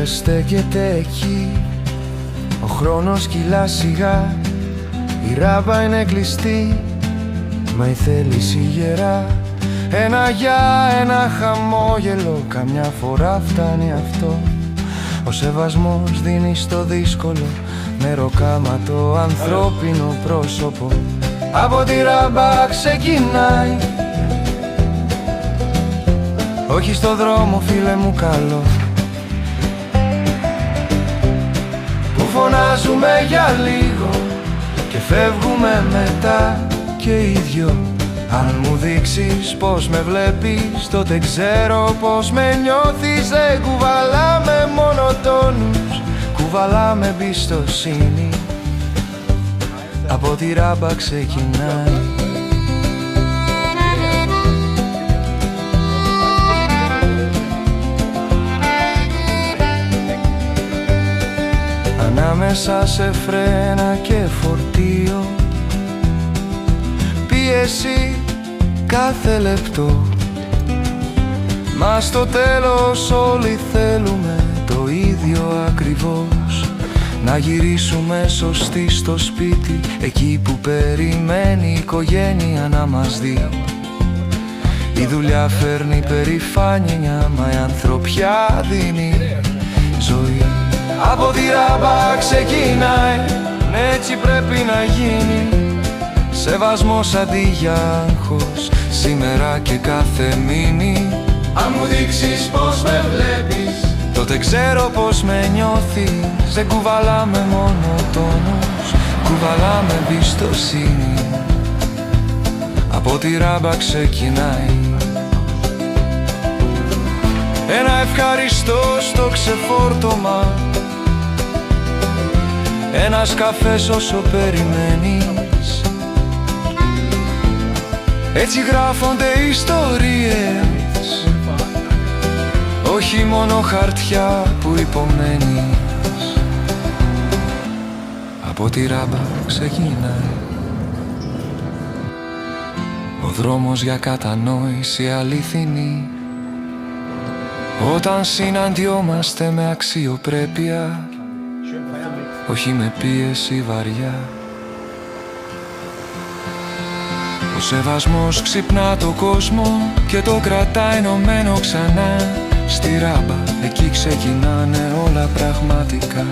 δεν στέκεται εκεί. Ο χρόνος κυλά σιγά, η ράμπα είναι κλειστή, μα η θέληση γερά. Ένα για ένα χαμόγελο, καμιά φορά φτάνει αυτό. Ο σεβασμός δίνει στο δύσκολο μεροκάματο ανθρώπινο πρόσωπο. Από τη ράμπα ξεκινάει, όχι στο δρόμο φίλε μου καλό, που φωνάζουμε για λίγο και φεύγουμε μετά και οι δυο. Αν μου δείξεις πως με βλέπεις, τότε ξέρω πως με νιώθεις. Δεν κουβαλάμε μόνο τόνους, κουβαλάμε εμπιστοσύνη. Από τη ράμπα ξεκινάει. Ανάμεσα σε φρένα και φορτίο, πίεση κάθε λεπτό, μα στο τέλος όλοι θέλουμε το ίδιο ακριβώς. Να γυρίσουμε σωστοί στο σπίτι, εκεί που περιμένει η οικογένεια να μας δει. Η δουλειά φέρνει περηφάνεια, μα η ανθρωπιά δίνει ζωή. Από τη ράμπα ξεκινάει, έτσι πρέπει να γίνει. Σεβασμός αντί για άγχος, σήμερα και κάθε μήνυ. Αν μου δείξεις πως με βλέπεις, τότε ξέρω πως με νιώθεις. Δεν κουβαλάμε μόνο τόνους, κουβαλάμε εμπιστοσύνη. Από τη ράμπα ξεκινάει. Ένα ευχαριστώ στο ξεφόρτωμα, ένας καφές όσο περιμένεις. Έτσι γράφονται ιστορίες, όχι μόνο χαρτιά που υπομένεις. Από τη ράμπα ξεκινάει ο δρόμος για κατανόηση αληθινή. Όταν συναντιόμαστε με αξιοπρέπεια, όχι με πίεση βαριά. Ο σεβασμός ξυπνά το κόσμο και το κρατά ενωμένο ξανά. Στη ράμπα εκεί ξεκινάνε όλα πραγματικά.